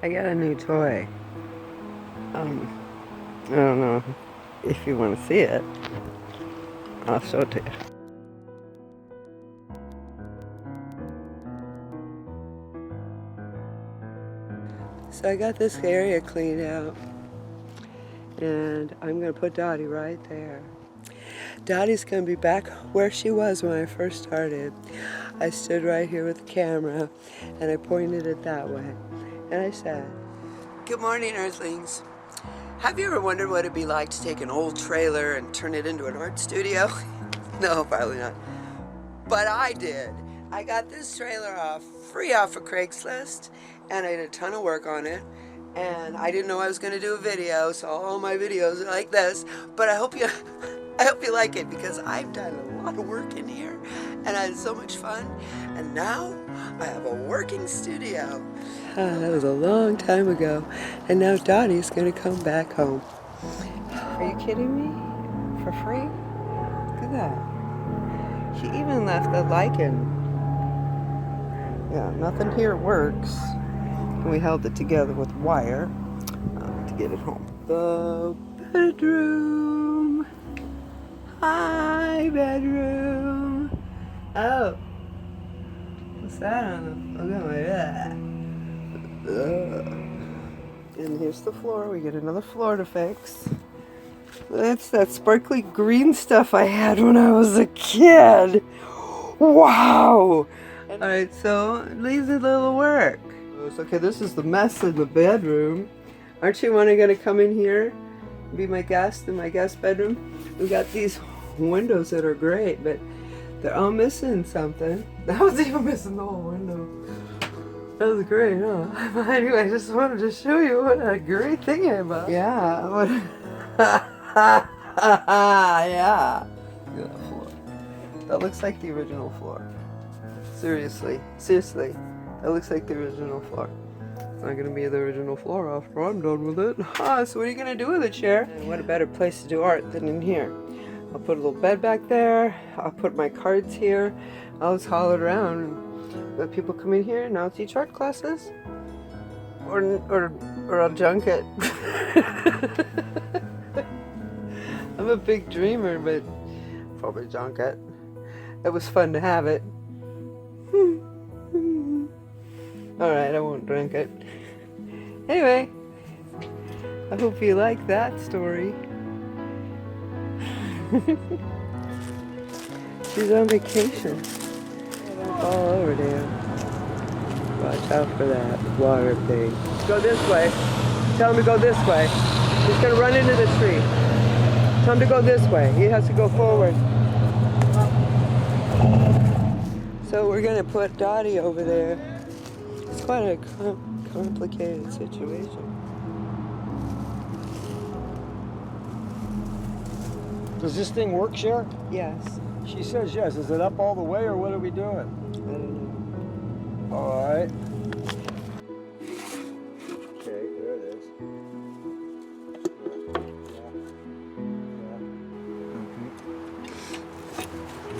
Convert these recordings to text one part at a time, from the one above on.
I got a new toy. I don't know if you want to see it. I'll show it to you. So I got this area cleaned out, and I'm going to put Dottie right there. Dottie's going to be back where she was when I first started. I stood right here with the camera, and I pointed it that way. And I said, "Good morning, Earthlings. Have you ever wondered what it'd be like to take an old trailer and turn it into an art studio?" No, probably not. But I did. I got this trailer free off of Craigslist, and I did a ton of work on it. And I didn't know I was going to do a video, so all my videos are like this. But I hope you like it, because I've done a lot of work in here, and I had so much fun. And now I have a working studio. That was a long time ago, and now Dottie's going to come back home. Are you kidding me? For free? Look at that. She even left the lichen. Yeah, nothing here works. And we held it together with wire to get it home. The bedroom. Hi, bedroom. Oh. What's that on the... Look at my... And here's the floor. We get another floor to fix. That's that sparkly green stuff I had when I was a kid. Wow! Alright, so lazy little work. Okay, this is the mess in the bedroom. Aren't you going to come in here and be my guest in my guest bedroom? We got these windows that are great, but they're all missing something. That was even missing the whole window. That was great, huh? Anyway, I just wanted to show you what a great thing I bought. Yeah. What? Yeah. Look at that floor. That looks like the original floor. Seriously. That looks like the original floor. It's not going to be the original floor after I'm done with it. So what are you going to do with it, Cher? And what a better place to do art than in here. I'll put a little bed back there. I'll put my cards here. I'll just haul it around and let people come in here and I'll teach art classes. Or I'll junk it. I'm a big dreamer, but probably junk it. It was fun to have it. Alright, I won't drink it. Anyway, I hope you like that story. She's on vacation. Don't fall over there. Watch out for that water thing. Go this way. Tell him to go this way. He's going to run into the tree. Tell him to go this way. He has to go forward. So we're going to put Dottie over there. It's quite a complicated situation. Does this thing work, Cher? Yes. She says yes. Is it up all the way, or what are we doing? I don't know. All right. Okay, there it is.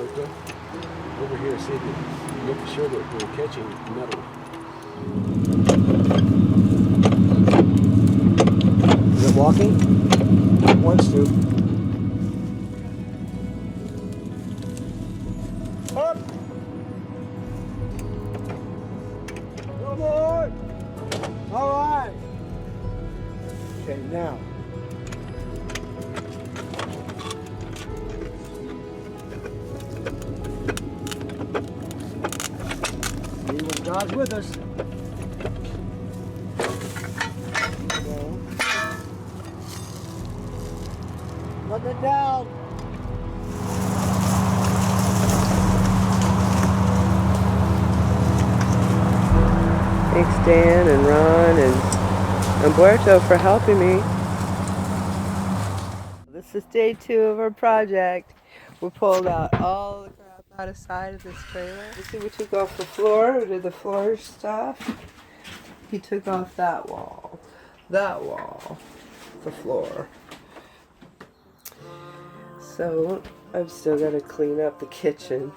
Okay. Over here, see if you make sure that we're catching metal. Is it walking? It wants to. Up! Good boy! All right! Okay, now. See when God's with us. Look it down. Thanks, Dan and Ron and Umberto for helping me. This is day 2 of our project. We pulled out all the crap out of the side of this trailer. You see, we took off the floor. We did the floor stuff. He took off that wall, the floor. So I've still got to clean up the kitchen.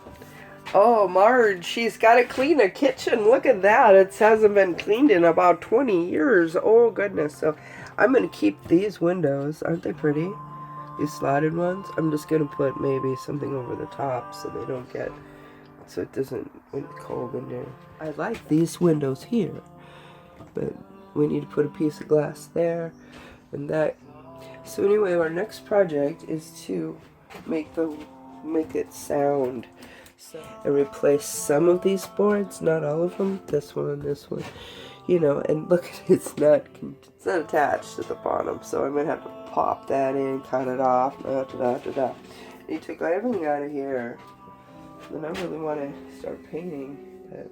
Oh, Marge, she's got to clean the kitchen. Look at that. It hasn't been cleaned in about 20 years. Oh, goodness. So I'm going to keep these windows. Aren't they pretty? These slotted ones. I'm just going to put maybe something over the top so they don't get, so it doesn't, when it's cold in there. I like these windows here, but we need to put a piece of glass there and that. So anyway, our next project is to make it sound. And replace some of these boards, not all of them. This one, you know. And look, it's not attached to the bottom, so I'm gonna have to pop that in, cut it off. And you took everything out of here. And I really want to start painting, but.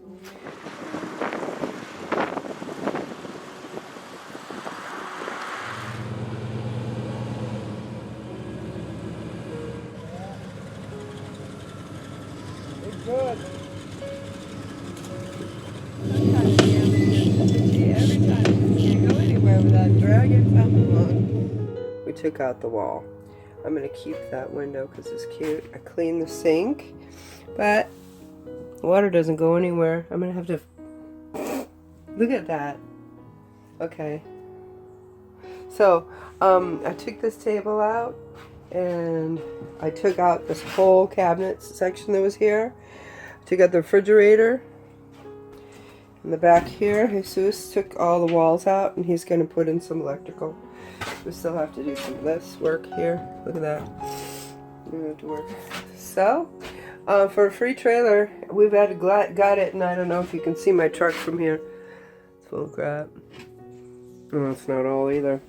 Good. Every time you can't go anywhere without dragging something on. We took out the wall. I'm gonna keep that window because it's cute. I cleaned the sink, but the water doesn't go anywhere. I'm gonna have to look at that. Okay. So I took this table out and I took out this whole cabinet section that was here. Took out the refrigerator. In the back here, Jesus took all the walls out and he's going to put in some electrical. We still have to do some of this work here. Look at that. We have to work. So, for a free trailer, we've got it, and I don't know if you can see my truck from here. It's full of crap. No, it's not all either.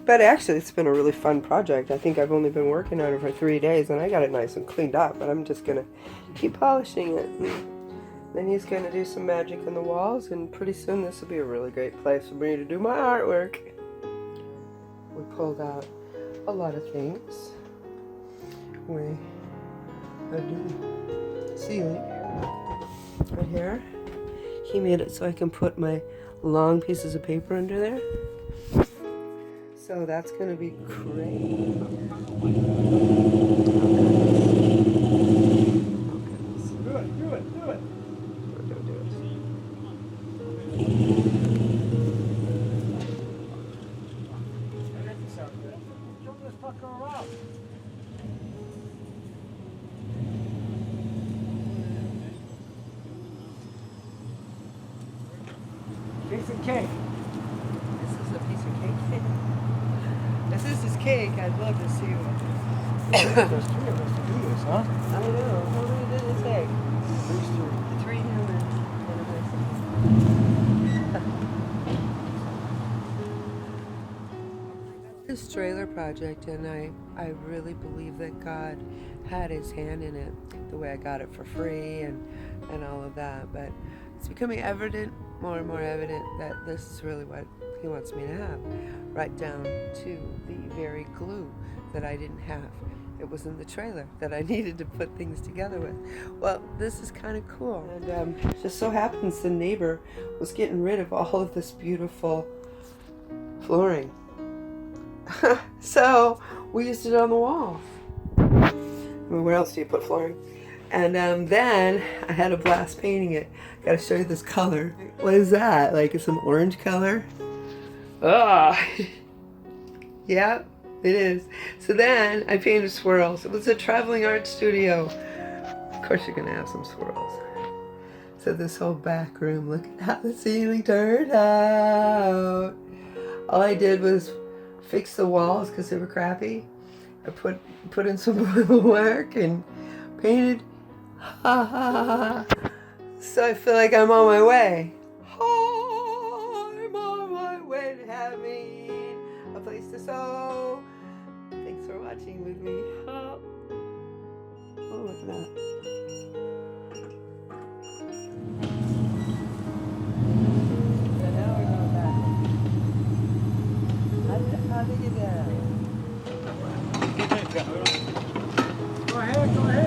But actually, it's been a really fun project. I think I've only been working on it for 3 days, and I got it nice and cleaned up. But I'm just going to keep polishing it. And then he's going to do some magic in the walls, and pretty soon this will be a really great place for me to do my artwork. We pulled out a lot of things. We do ceiling right here. He made it so I can put my long pieces of paper under there. So that's going to be great. Do it. We're going to do it. Piece of cake. This is a piece of cake. If this is cake, I'd love to see it. There's 3 of us to do this, huh? I know. How many did it take? At least 3. 3 humans. This trailer project, and I really believe that God had his hand in it, the way I got it for free and all of that. But it's becoming evident, more and more evident, that this is really what he wants me to have, right down to the very glue that I didn't have. It was in the trailer that I needed to put things together with. Well, this is kind of cool. And just so happens the neighbor was getting rid of all of this beautiful flooring. So we used it on the walls. I mean, where else do you put flooring? And then I had a blast painting it. Gotta show you this color. What is that? Like it's some orange color? Ah, yeah, it is. So then I painted swirls. It was a traveling art studio. Of course you're gonna have some swirls. So this whole back room, look at how the ceiling turned out. All I did was fix the walls because they were crappy. I put in some work and painted. So I feel like I'm on my way. I'm on my way to having a place to sew. Thanks for watching with me. Oh, look at that. So now we're going back. How did you get that? Go ahead.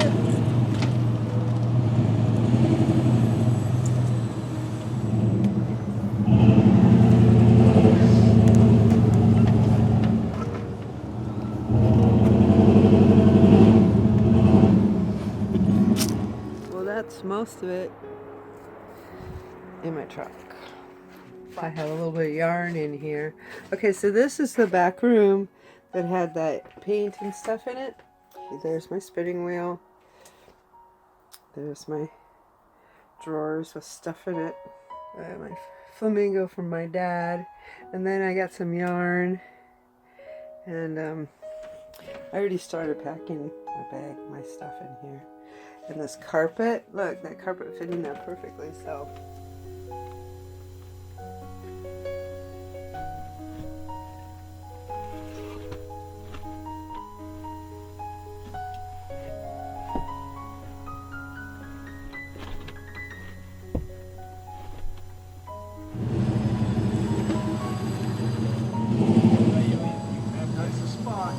dumped most of it in my truck. I have a little bit of yarn in here. Okay, so this is the back room that had that paint and stuff in it. There's my spinning wheel. There's my drawers with stuff in it. My flamingo from my dad. And then I got some yarn. And I already started packing my bag, my stuff in here. And this carpet, look, that carpet fit in there perfectly, so. That's the spot.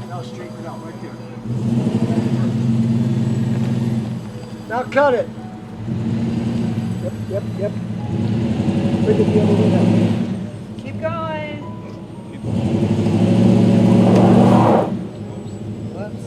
And I'll straighten it out right there. Now cut it. Yep. Bring it the other way now. Keep going. Whoops.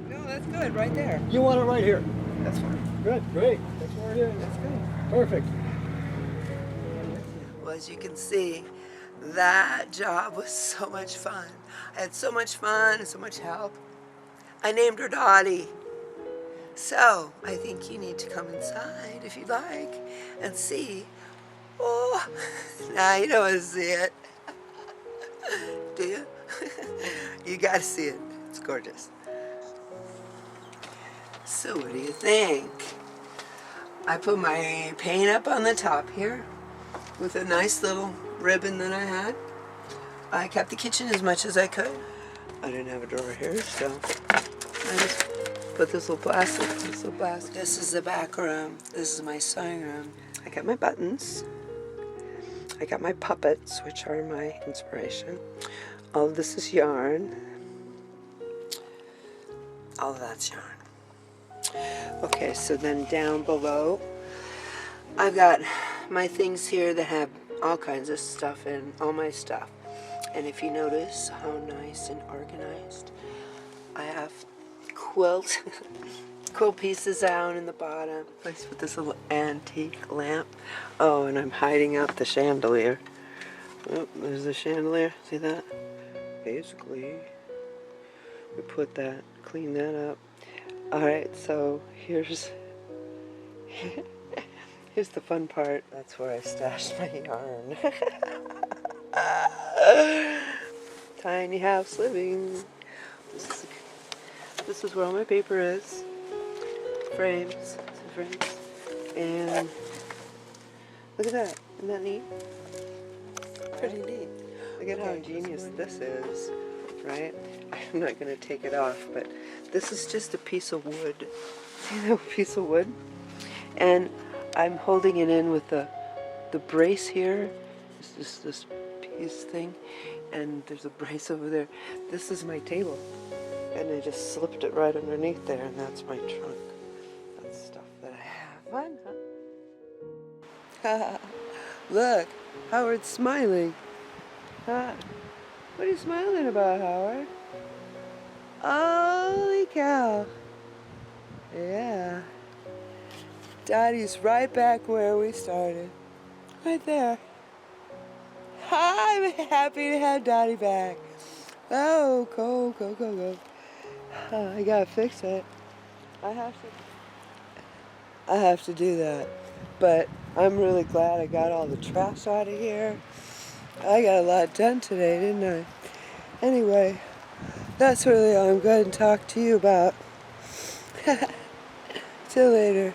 No, that's good, right there. You want it right here. That's fine. Good, great. That's where it is. That's good. Perfect. Well, as you can see, that job was so much fun. I had so much fun and so much help. I named her Dottie. So, I think you need to come inside if you'd like and see. Oh, now you don't want to see it. Do you? You got to see it. It's gorgeous. So, what do you think? I put my paint up on the top here with a nice little ribbon that I had. I kept the kitchen as much as I could. I didn't have a drawer here, so I just put this little plastic, This is the back room. This is my sewing room. I got my buttons. I got my puppets, which are my inspiration. All of this is yarn. All of that's yarn. Okay, so then down below, I've got my things here that have all kinds of stuff in, all my stuff. And if you notice how nice and organized, I have quilt pieces down in the bottom. Placed with this little antique lamp. Oh, and I'm hiding up the chandelier. Oh, there's the chandelier. See that? Basically, we put that, clean that up. All right, so here's the fun part. That's where I stashed my yarn. Tiny house living. This is where all my paper is. Frames. And look at that. Isn't that neat? Pretty neat. Look at how ingenious this is right? I'm not going to take it off, but this is just a piece of wood. See that piece of wood? And I'm holding it in with the brace here. It's this piece thing, and there's a brace over there. This is my table, and I just slipped it right underneath there, and that's my trunk. That's stuff that I have. Fun, huh? Look, Howard's smiling. Huh? What are you smiling about, Howard? Holy cow. Yeah. Dottie's right back where we started. Right there. I'm happy to have Dottie back. Oh, go, go, go, go. I gotta fix it. I have to do that. But I'm really glad I got all the trash out of here. I got a lot done today, didn't I? Anyway, that's really all I'm going to talk to you about. Till later.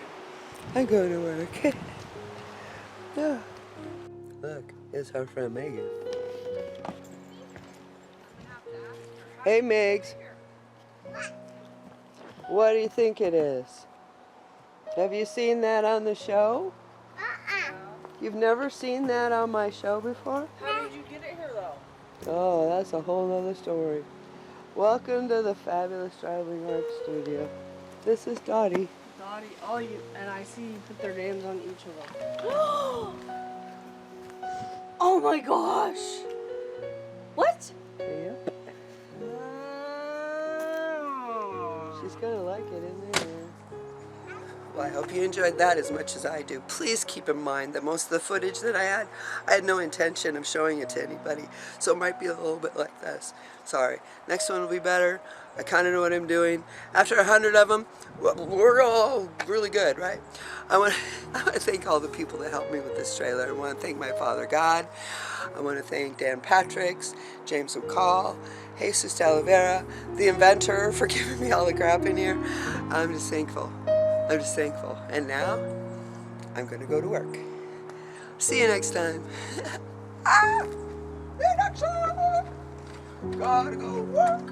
I'm going to work. Oh. Look, it's our friend Megan. Hey, Megs. What do you think it is? Have you seen that on the show? You've never seen that on my show before? How did you get it here, though? Oh, that's a whole nother story. Welcome to the fabulous Traveling Art Studio. This is Dottie. Dottie, and I see you put their names on each of them. Oh my gosh! What? Yep. She's gonna like it in there. Well, I hope you enjoyed that as much as I do. Please keep in mind that most of the footage that I had no intention of showing it to anybody. So it might be a little bit like this. Sorry. Next one will be better. I kind of know what I'm doing. After 100 of them, we're all really good, right? I want to thank all the people that helped me with this trailer. I want to thank my father, God. I want to thank Dan Patricks, James McCall, Jesus de Oliveira, the inventor, for giving me all the crap in here. I'm just thankful. I'm just thankful. And now, I'm going to go to work. See you next time. See you next time. Gotta go to work.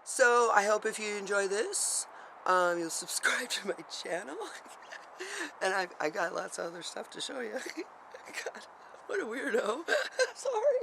So, I hope if you enjoy this, you'll subscribe to my channel. And I got lots of other stuff to show you. God, what a weirdo. Sorry.